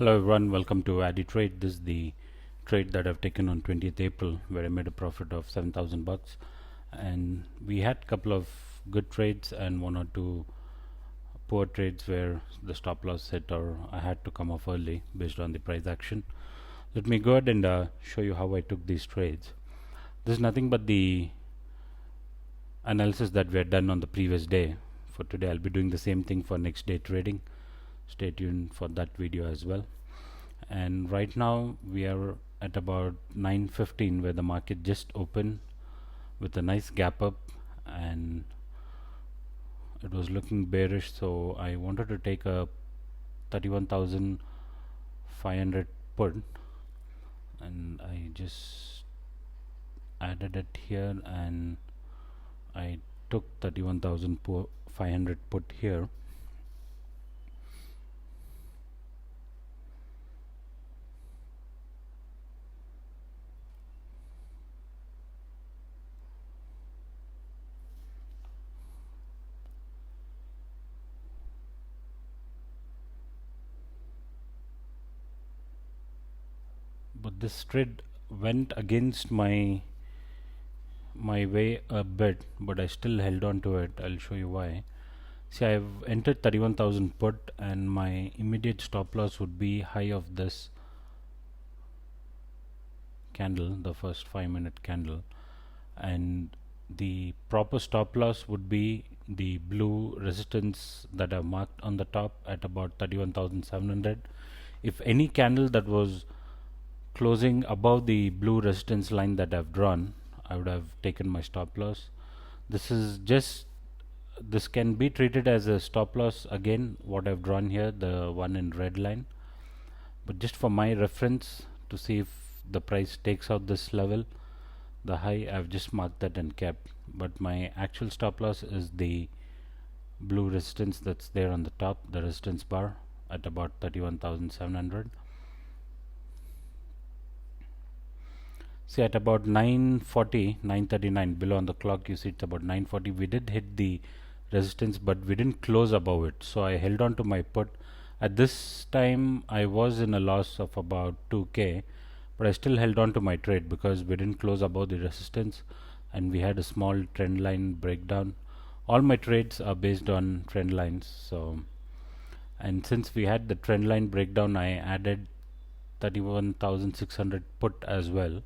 Hello everyone, welcome to AdiTrade. This is the trade that I've taken on 20th April where I made a profit of 7,000 bucks, and we had a couple of good trades and one or two poor trades where the stop loss hit or I had to come off early based on the price action. Let me go ahead and show you how I took these trades. This is nothing but the analysis that we had done on the previous day. For today I'll be doing the same thing for next day trading. Stay tuned for that video as well. And right now we are at about 9:15 where the market just opened with a nice gap up and it was looking bearish, so I wanted to take a 31,500 put and I just added it here and I took 31,500 put here. But this trade went against my way a bit, but I still held on to it. I'll show you why. See, I've entered 31,000 put and my immediate stop loss would be high of this candle, the first 5-minute candle, and the proper stop loss would be the blue resistance that I've marked on the top at about 31,700. If any candle that was closing above the blue resistance line that I've drawn, I would have taken my stop loss. This can be treated as a stop loss again, what I've drawn here, the one in red line, but just for my reference to see if the price takes out this level, the high, I've just marked that and kept. But my actual stop loss is the blue resistance that's there on the top, the resistance bar at about 31,700. See, at about 9:40, 9:39 below on the clock, you see it's about 9:40. We did hit the resistance, but we didn't close above it. So I held on to my put. At this time, I was in a loss of about 2K, but I still held on to my trade because we didn't close above the resistance and we had a small trend line breakdown. All my trades are based on trend lines. So, and since we had the trend line breakdown, I added 31,600 put as well.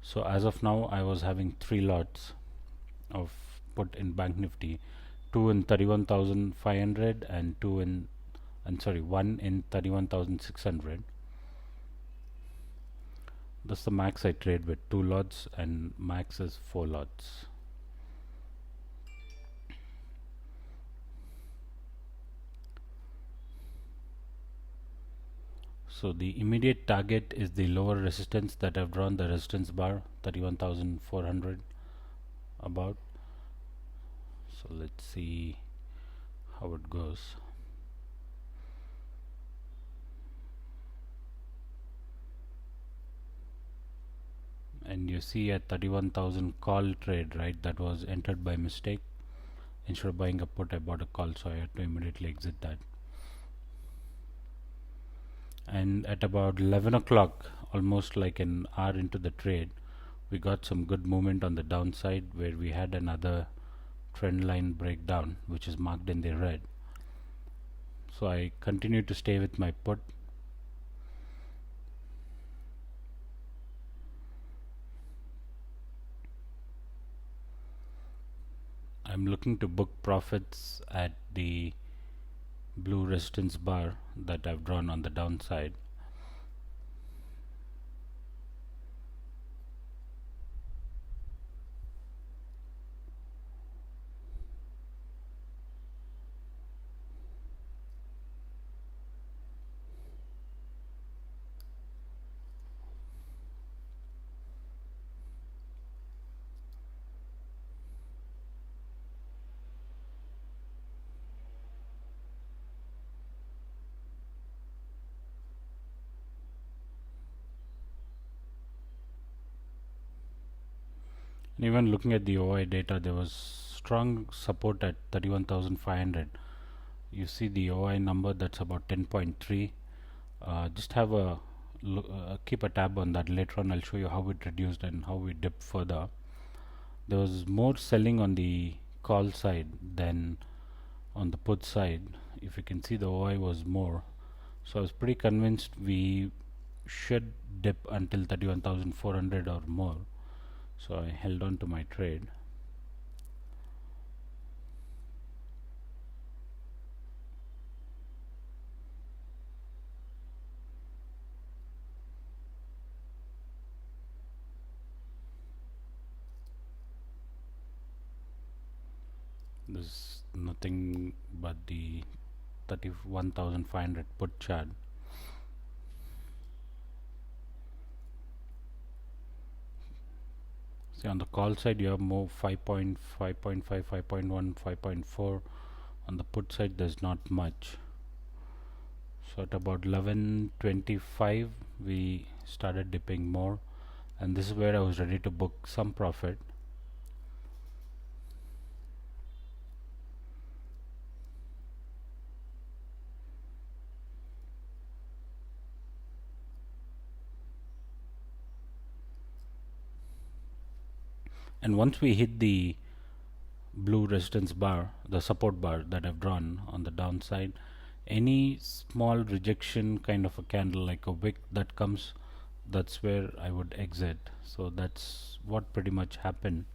So as of now, I was having 3 lots of put in Bank Nifty, 2 in 31,500 and 1 in 31,600. That's the max I trade with, 2 lots, and max is 4 lots. So the immediate target is the lower resistance that I've drawn, the resistance bar 31,400 about. So let's see how it goes. And you see at 31,000 call trade, right, that was entered by mistake. Instead of buying a put, I bought a call, so I had to immediately exit that. And at about 11 o'clock, almost like an hour into the trade, we got some good movement on the downside where we had another trend line breakdown which is marked in the red. So I continued to stay with my put. I'm looking to book profits at the blue resistance bar that I've drawn on the downside. And even looking at the OI data, there was strong support at 31,500. You see the OI number, that's about 10.3. Just have a keep a tab on that. Later on I'll show you how it reduced and how we dipped further. There was more selling on the call side than on the put side. If you can see, the OI was more, so I was pretty convinced we should dip until 31,400 or more, so I held on to my trade. There's nothing but the 31,500 put chart. See, on the call side you have more 5.5, 5.5, 5.1, 5.4. On the put side there's not much. So at about 11:25 we started dipping more, and this is where I was ready to book some profit. And once we hit the blue resistance bar, the support bar that I've drawn on the downside, any small rejection kind of a candle like a wick that comes, that's where I would exit. So that's what pretty much happened.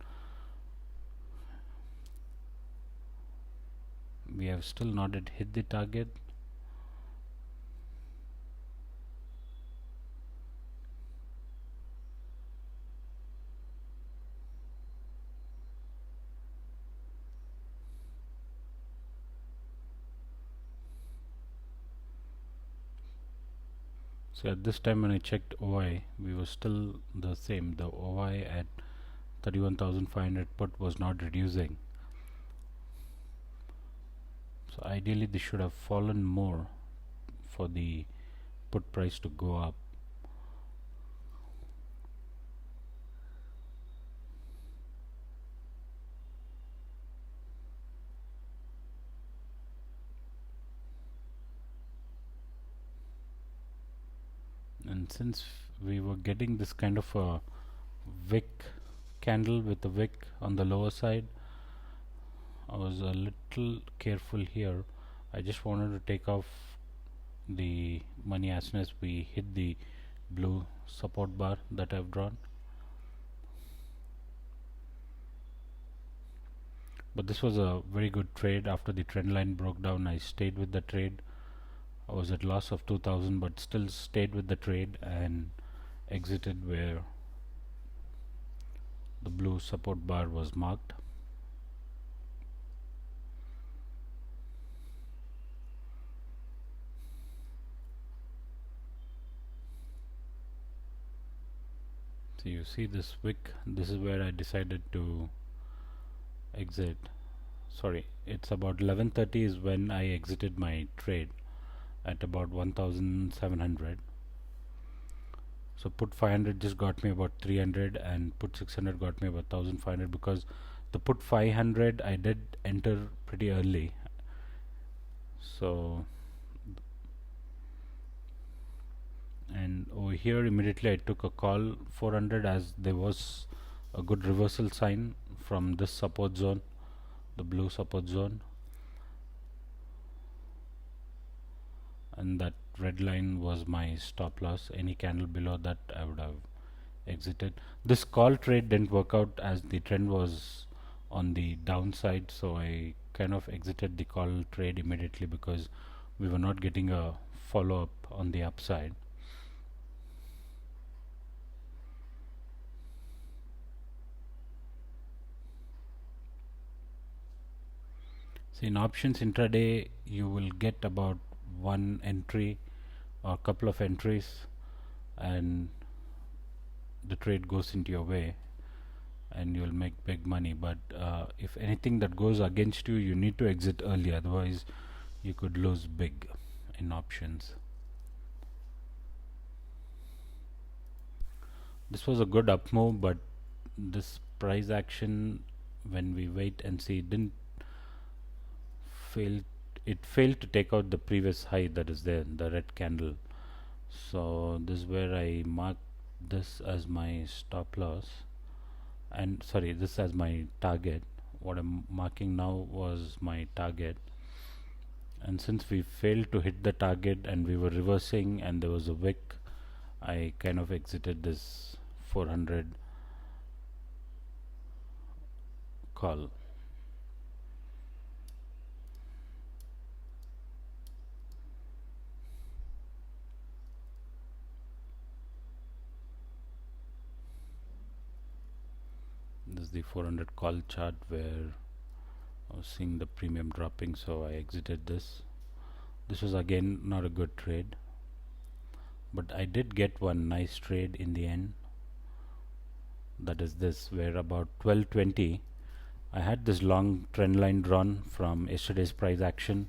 We have still not yet hit the target. So at this time when I checked OI, we were still the same. The OI at 31,500 put was not reducing. So ideally this should have fallen more for the put price to go up. And since we were getting this kind of a wick candle with a wick on the lower side, I was a little careful here. I just wanted to take off the money as soon as we hit the blue support bar that I've drawn. But this was a very good trade. After the trend line broke down, I stayed with the trade. I was at loss of 2000 but still stayed with the trade and exited where the blue support bar was marked. So you see this wick, this is where I decided to exit. Sorry, it's about 11:30 is when I exited my trade at about 1700. So put 500 just got me about 300 and put 600 got me about 1500, because the put 500 I did enter pretty early. So and over here immediately I took a call 400 as there was a good reversal sign from this support zone, the blue support zone, and that red line was my stop loss. Any candle below that I would have exited. This call trade didn't work out as the trend was on the downside, so I kind of exited the call trade immediately because we were not getting a follow-up on the upside. So in options intraday you will get about one entry or a couple of entries and the trade goes into your way and you'll make big money. But if anything that goes against you, you need to exit early, otherwise you could lose big in options. This was a good up move, but this price action, when we wait and see, didn't fail. It failed to take out the previous high that is there, the red candle, So this is where I mark this as my stop loss, and sorry, this as my target. What I'm marking now was my target, and since we failed to hit the target and we were reversing and there was a wick, I kind of exited this 400 call. This is the 400 call chart where I was seeing the premium dropping, so I exited this. This was again not a good trade, but I did get one nice trade in the end. That is this, where about 12:20 I had this long trend line drawn from yesterday's price action.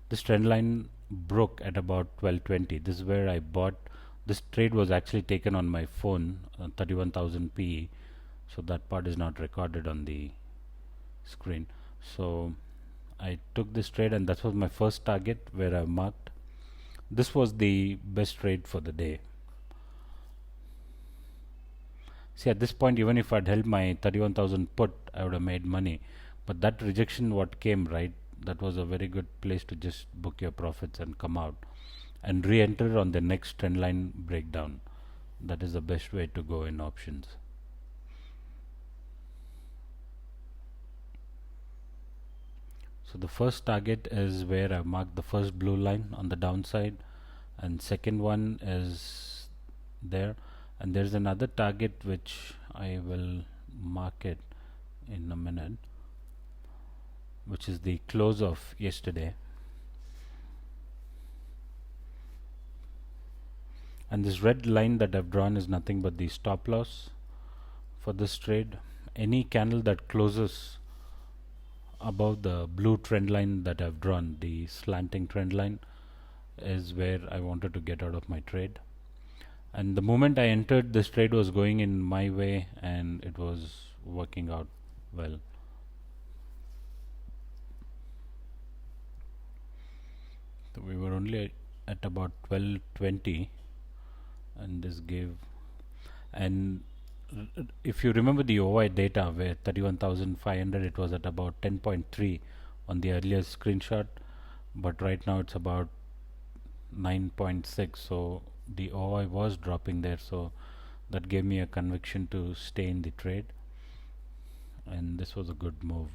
This trend line broke at about 12:20. This is where I bought. This trade was actually taken on my phone, 31,000 PE, so that part is not recorded on the screen. So I took this trade, and that was my first target where I marked. This was the best trade for the day. See, at this point, even if I'd held my 31,000 put, I would have made money. But that rejection, what came, right, that was a very good place to just book your profits and come out and re-enter on the next trend line breakdown. That is the best way to go in options. So the first target is where I marked the first blue line on the downside, and second one is there, and there's another target which I will mark it in a minute, which is the close of yesterday. And this red line that I've drawn is nothing but the stop loss for this trade. Any candle that closes above the blue trend line that I've drawn, the slanting trend line, is where I wanted to get out of my trade. And the moment I entered, this trade was going in my way and it was working out well. So we were only at about 12:20, and this gave, and if you remember the OI data where 31,500, it was at about 10.3 on the earlier screenshot, but right now it's about 9.6, so the OI was dropping there, so that gave me a conviction to stay in the trade, and this was a good move.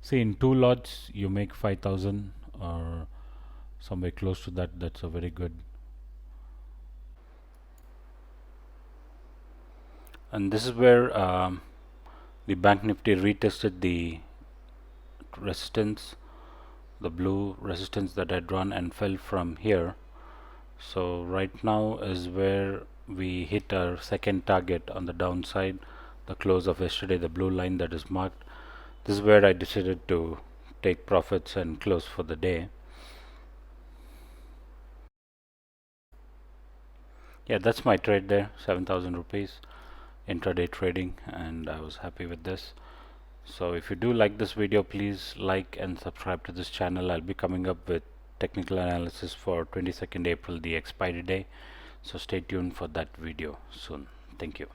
See, in two lots you make 5,000 or somewhere close to that. That's a very good. And this is where the bank nifty retested the resistance, the blue resistance that I drawn, and fell from here. So right now is where we hit our second target on the downside, the close of yesterday, the blue line that is marked. This is where I decided to take profits and close for the day. Yeah, that's my trade there, 7,000 rupees intraday trading, and I was happy with this. So if you do like this video, please like and subscribe to this channel. I'll be coming up with technical analysis for 22nd April, the expiry day, so stay tuned for that video soon. Thank you.